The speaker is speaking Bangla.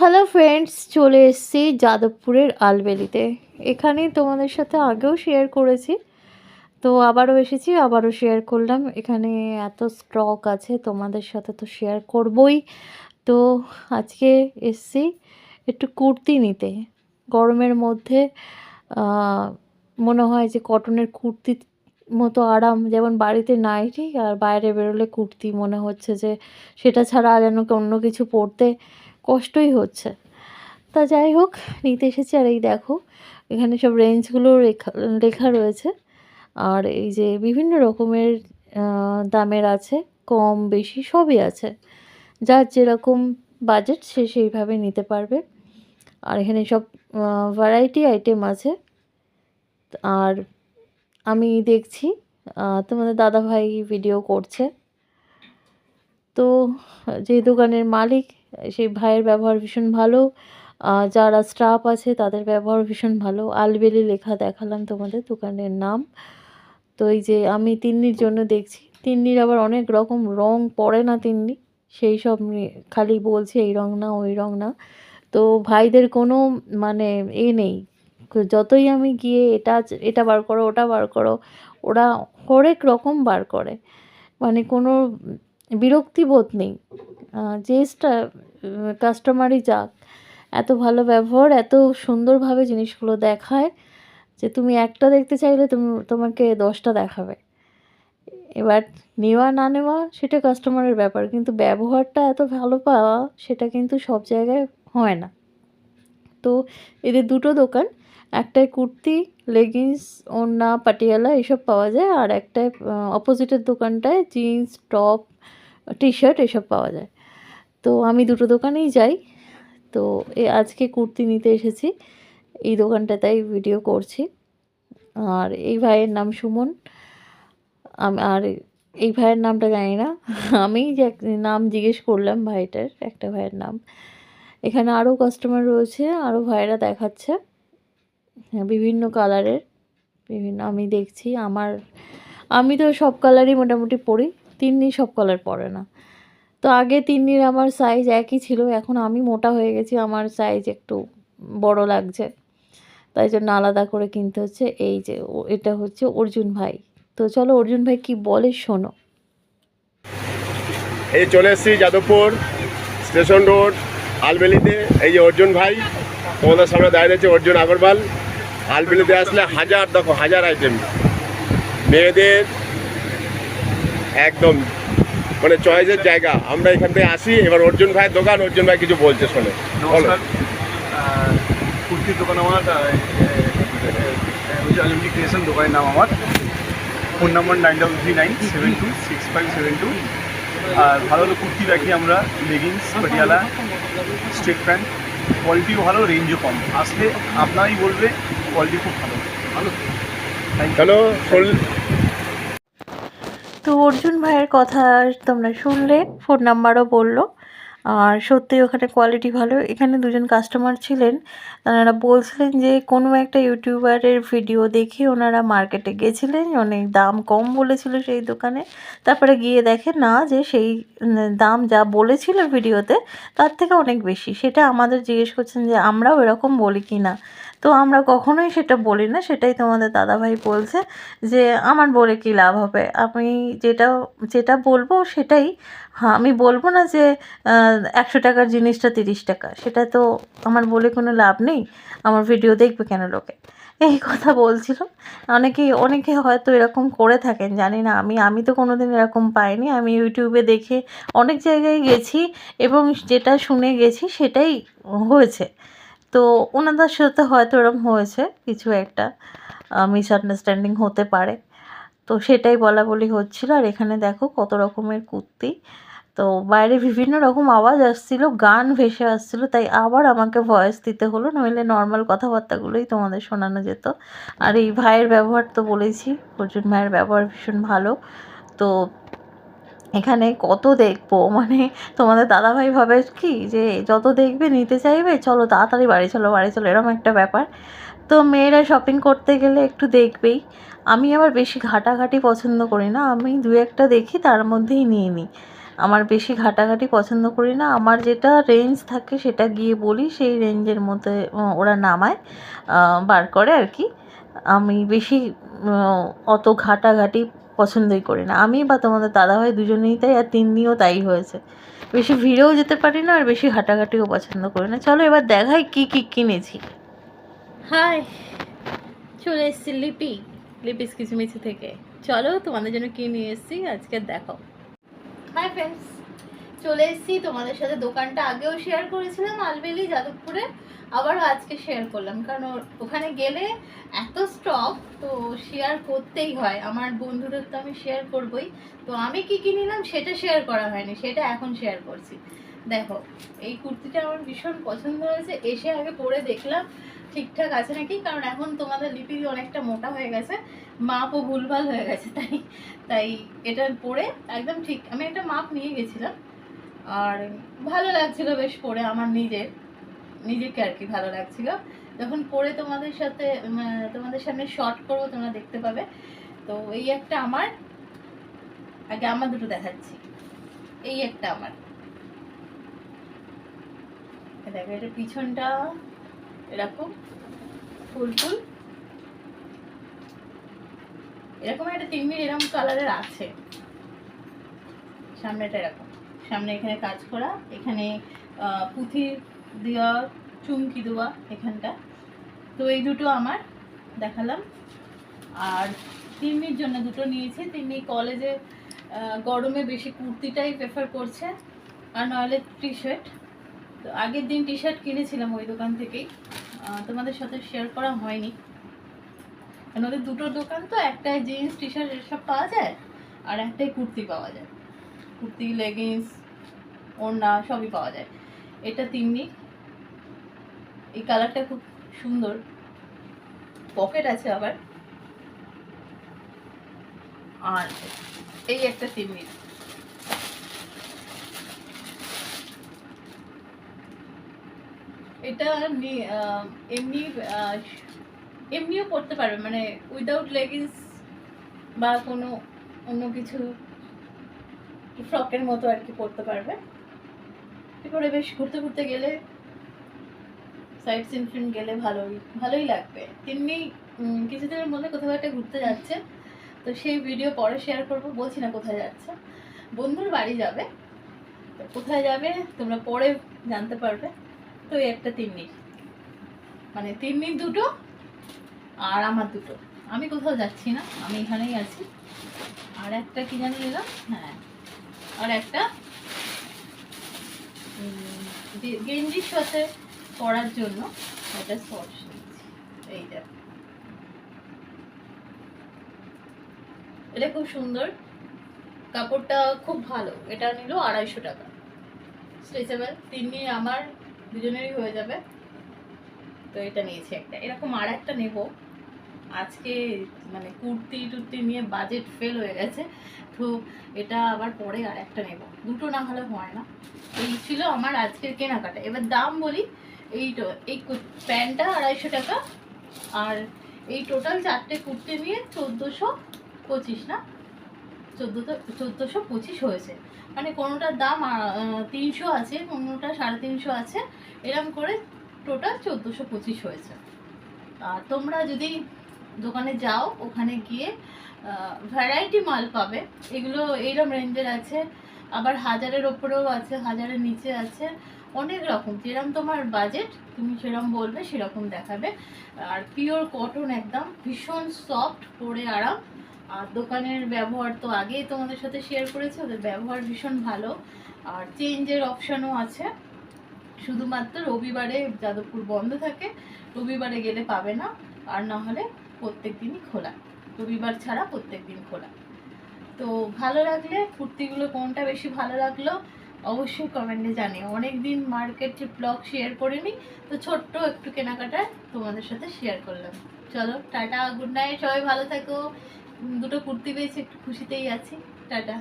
হ্যালো ফ্রেন্ডস, চলে এসেছি যাদবপুরের আলবেলিতে। এখানে তোমাদের সাথে আগেও শেয়ার করেছি, তো আবারও এসেছি, আবারও শেয়ার করলাম। এখানে এত স্টক আছে, তোমাদের সাথে তো শেয়ার করবই। তো আজকে এসেছি একটু কুর্তি নিতে। গরমের মধ্যে আহ, মনে হয় যে কটনের কুর্তির মতো আরাম, যেমন বাড়িতে নাইটি আর বাইরে বেরোলে কুর্তি, মনে হচ্ছে যে সেটা ছাড়া আর যেন অন্য কিছু পরতে কষ্টই হচ্ছে। তা যাই হোক, নিতে এসেছি। আর এই দেখো, এখানে সব রেঞ্জগুলো লেখা লেখা রয়েছে। আর এই যে বিভিন্ন রকমের দামের আছে, কম বেশি সবই আছে। যার যেরকম বাজেট সে সেইভাবে নিতে পারবে। আর এখানে সব ভ্যারাইটি আইটেম আছে। আর আমি দেখছি তোমাদের দাদাভাই ভিডিও করছে। তো যে দোকানের মালিক, সেই ভাইয়ের ব্যবহার ভীষণ ভালো। যারা স্টাফ আছে তাদের ব্যবহার ভীষণ ভালো। আলবেলি লেখা দেখালাম তোমাদের দোকানের নাম। তো এই যে আমি তিন্নির জন্য দেখছি, তিন্নির আবার অনেক রকম রং পড়ে না তিন্নি, সেই সব নিয়ে খালি বলছে এই রং না ওই রং না। তো ভাইদের কোনো মানে নেই। যতই আমি গিয়ে এটা এটা বার করো ওটা বার করো, ওরা হরেক রকম বার করে। মানে কোনো বিরক্তিবোধ নেই। যে কাস্টমারই যাক, এত ভালো ব্যবহার, এত সুন্দরভাবে জিনিসগুলো দেখায় যে তুমি একটা দেখতে চাইলে তোমাকে 10টা দেখাবে। এবার নেওয়া না নেওয়া সেটা কাস্টমারের ব্যাপার, কিন্তু ব্যবহারটা এত ভালো পাওয়া সেটা কিন্তু সব জায়গায় হয় না। তো এদের দুটো দোকান, একটায় কুর্তি, লেগিংস, ওড়না, পাটিয়ালা এসব পাওয়া যায়, আর একটায় অপোজিটের দোকানটায় জিন্স, টপ, টি শার্ট এসব পাওয়া যায়। তো আমি দুটো দোকানেই যাই। তো আজকে কুর্তি নিতে এসেছি এই দোকানটা, তাই ভিডিও করছি। আর এই ভাইয়ের নাম সুমন। আর এই ভাইয়ের নামটা জানি না। আমি যে নাম জিজ্ঞেস করলাম ভাইটার, একটা ভাইয়ের নাম। এখানে আরও কাস্টমার রয়েছে, আরও ভাইয়েরা দেখাচ্ছে। হ্যাঁ, বিভিন্ন কালারের, বিভিন্ন আমি দেখছি। আমি তো সব কালারই মোটামুটি পরি, তিন্নি সব কালার পরে না। তো আগে তিন্নির আমার সাইজ একই ছিল, এখন আমি মোটা হয়ে গেছি, আমার সাইজ একটু বড় লাগছে, তাই জন্য আলাদা করে কিনতে হচ্ছে। এই যে এটা হচ্ছে অর্জুন ভাই। তো চলো অর্জুন ভাই কি বলে শোনো। এই চলে এসেছি যাদবপুর স্টেশন রোড আলবেলিতে। এই যে অর্জুন ভাই তোমাদের সামনে দাঁড়িয়ে রয়েছে, অর্জুন আগরওয়াল। আলবেলিতে আসলে হাজার, দেখো হাজার আইটেম মেয়েদের, একদম মানে চয়েসের জায়গা। আমরা এখান থেকে আসি। এবার অর্জুন ভাইয়ের দোকান, অর্জুন ভাই কিছু বলছে, শোনে। বলো। নমস্কার। কুর্তির দোকান আমার, আলমগীর ক্রিয়েশন দোকানের নাম আমার। Phone number 9339726572। আর ভালো ভালো কুর্তি রাখি আমরা, লেগিংস, পাটিয়ালা, স্ট্রেট প্যান্ট। কোয়ালিটিও ভালো, রেঞ্জও কম। আসলে আপনারাই বলবে কোয়ালিটি খুব ভালো। ভালো, হ্যালো। তো অর্জুন ভাইয়ের কথা তোমরা শুনলে, ফোন নাম্বারও বললো। আর সত্যি ওখানে কোয়ালিটি ভালো। এখানে দুজন কাস্টমার ছিলেন, তারা বলছিলেন যে কোনো একটা ইউটিউবারের ভিডিও দেখে ওনারা মার্কেটে গেছিলেন, অনেক দাম কম বলেছিল সেই দোকানে। তারপরে গিয়ে দেখে না, যে সেই দাম যা বলেছিল ভিডিওতে তার থেকে অনেক বেশি। সেটা আমাদের জিজ্ঞেস করছেন যে আমরাও এরকম বলি কি না। তো আমরা কখনোই সেটা বলি না, সেটাই তোমাদের দাদাভাই বলছে যে আমার বলে কী লাভ হবে, আমি যেটা যেটা বলবো সেটাই। হ্যাঁ, আমি বলবো না যে 100 টাকার জিনিসটা 30 টাকা, সেটা তো আমার বলে কোনো লাভ নেই। আমার ভিডিও দেখবে কেন লোকে, এই কথা বলছিল। অনেকে হয়তো এরকম করে থাকেন, জানি না। আমি তো কোনো দিন এরকম পাইনি। আমি ইউটিউবে দেখে অনেক জায়গায় গেছি এবং যেটা শুনে গেছি সেটাই হয়েছে। তো ওনাদের সাথে হয়তো এরকম হয়েছে, কিছু একটা মিসআন্ডারস্ট্যান্ডিং হতে পারে। তো সেটাই বলা বলি হচ্ছিল। আর এখানে দেখো কত রকমের কুর্তি। তো বাইরে বিভিন্ন রকম আওয়াজ আসছিল, গান ভেসে আসছিল, তাই আবার আমাকে ভয়েস দিতে হলো, নইলে নর্মাল কথাবার্তাগুলোই তোমাদের শোনানো যেত। আর এই ভাইয়ের ব্যবহার তো বলেছি, অর্জুন ভাইয়ের ব্যবহার ভীষণ ভালো। তো এখানে কত দেখবো, মানে তোমাদের দাদাভাই ভাবে কি যে যত দেখবে নিতে চাইবে, চলো তাড়াতাড়ি বাড়ি চলো বাড়ি চলো, এরকম একটা ব্যাপার। তো মেয়েরা শপিং করতে গেলে একটু দেখবেই। আমি আবার বেশি ঘাটাঘাটি পছন্দ করি না, আমি দু একটা দেখি তার মধ্যেই নিয়ে নিই। আমার বেশি ঘাটাঘাটি পছন্দ করি না, আমার যেটা রেঞ্জ থাকে সেটা গিয়ে বলি, সেই রেঞ্জের মধ্যে ওরা নামায় বার করে আর কি। আমি বেশি অত ঘাটাঘাটি পছন্দই করি না, আমি বা তোমাদের দাদাভাই দুজনেই তাই, আর তিন্নিও তাই হয়েছে। বেশি ভিড়েও যেতে পারি না আর বেশি ঘাটাঘাটিও পছন্দ করি না। চলো এবার দেখাই কি কি কিনেছি। হাই, চলে এসেছি লিপিস কিচমিচি থেকে। চলো তোমাদের জন্য কি নিয়ে এসেছি আজকে দেখো। হাই ফ্রেন্ডস, চলে এসেছি তোমাদের সাথে। দোকানটা আগেও শেয়ার করেছিলাম আলবেলি যাদবপুরে, আবারও আজকে শেয়ার করলাম, কারণ ওখানে গেলে এত স্টক তো শেয়ার করতেই হয়। আমার বন্ধুদের তো আমি শেয়ার করবই, তো আমি কি কি নিলাম সেটা শেয়ার করা হয়নি, সেটা এখন শেয়ার করছি। দেখো, এই কুর্তিটা আমার ভীষণ পছন্দ হয়েছে। এসে আগে পরে দেখলাম ঠিকঠাক আছে নাকি, কারণ এখন তোমাদের লিপি অনেকটা মোটা হয়ে গেছে, মাপও ভুলভাল হয়ে গেছে, তাই এটা পরে একদম ঠিক। আমি একটা মাপ নিয়ে গেছিলাম, আর ভালো লাগছিল বেশ পরে, আমার নিজেকে আর কি ভালো লাগছিল। যখন পরে তোমাদের সাথে তোমাদের সামনে শর্ট করবো তোমরা দেখতে পাবে। তো এই একটা আমার, আগে আমার দুটো দেখাচ্ছি। এই একটা আমার, দেখো এটা পিছনটা এরকম ফুল এরকম একটা তিনমির এরকম কালারের আছে। সামনেটা এরকম, সামনে এখানে কাজ করা, এখানে পুঁথি দেওয়া, চুমকি দেওয়া এখানটা। তো এই দুটো আমার দেখালাম। আর তিন্নির জন্য দুটো নিয়েছি। তিন্নি কলেজে গরমে বেশি কুর্তিটাই প্রেফার করছে, আর নাহলে টি শার্ট। তো আগের দিন টি শার্ট কিনেছিলাম ওই দোকান থেকেই, তোমাদের সাথে শেয়ার করা হয়নি, কারণ ওদের দুটো দোকান তো, একটাই জিন্স টি শার্ট এসব পাওয়া যায়, আর একটাই কুর্তি পাওয়া যায়। কুর্তি, লেগিংস, ওড়না সবই পাওয়া যায়। এটা তিন্নি, এই কালারটা খুব সুন্দর, পকেট আছে আবার। আর এই একটা তিন্নি, এটা এমনি এমনিও পরতে পারবে, মানে উইদাউট লেগিংস বা কোনো অন্য কিছু ফ্রকের মতো আর কি পরতে পারবে। এরপরে বেশ ঘুরতে গেলে, সাইড সিন গেলে ভালোই লাগবে। তেমনি কিছুদিনের মধ্যে কোথাও একটা ঘুরতে যাচ্ছে, তো সেই ভিডিও পরে শেয়ার করবো, বলছি না কোথায় যাচ্ছে, বন্ধুর বাড়ি যাবে। তো কোথায় যাবে তোমরা পরে জানতে পারবে। তো এই একটা তিন্নির, মানে তিন্নির দুটো আর আমার দুটো। আমি কোথাও যাচ্ছি না, আমি এখানেই আছি। আর একটা কি জানি নিলাম, হ্যাঁ, আর একটা গেঞ্জির সাথে পরার জন্য এটা শর্টস নিচ্ছি। এইটা, এটা খুব সুন্দর, কাপড়টা খুব ভালো। এটা নিল 250 টাকা, স্ট্রেচেবল, তিন্নি আমার দুজনেরই হয়ে যাবে। তো এটা নিয়েছি একটা, এরকম আর একটা নেব আজকে। মানে কুর্তি নিয়ে বাজেট ফেল হয়ে গেছে, তো এটা আবার পরে আর একটা নেব, দুটো না হলে হয় না। এই ছিল আমার আজকের কেনাকাটা। এবার দাম বলি, এই প্যান্টটা 250 টাকা, আর এই টোটাল 4টে কুর্তি নিয়ে 1425, না 1425 হয়েছে। মানে কোনোটার দাম 300 আছে, কোনোটা 350 আছে, এরকম করে টোটাল 1425 হয়েছে। আর তোমরা যদি দোকানে যাও, ওখানে গিয়ে ভ্যারাইটি মাল পাবে। এগুলো এইরকম রেঞ্জের আছে, আবার 1000-এর ওপরেও আছে, 1000-এর নিচে আছে, অনেক রকম। যেরকম তোমার বাজেট তুমি সেরকম বলবে, সেরকম দেখাবে। আর পিওর কটন, একদম ভীষণ সফট, পরে আরাম। আর দোকানের ব্যবহার তো আগেই তোমাদের সাথে শেয়ার করেছি, ওদের ব্যবহার ভীষণ ভালো। আর চেঞ্জের অপশানও আছে, শুধুমাত্র রবিবারে যাদবপুর বন্ধ থাকে, রবিবারে গেলে পাবে না, আর না হলে প্রত্যেক দিনই খোলা, রবিবার ছাড়া প্রত্যেক দিন খোলা। তো ভালো লাগলে কুর্তিগুলো কোনটা বেশি ভালো লাগলো অবশ্যই কমেন্টে জানিও। অনেকদিন মার্কেট ব্লগ শেয়ার করিনি, তো ছোট্ট একটু কেনাকাটা তোমাদের সাথে শেয়ার করলাম। চলো টাটা, গুড নাইট, সবাই ভালো থাকো। দুটো কুর্তি পেয়েছি, একটু খুশিতেই আছি। টাটা।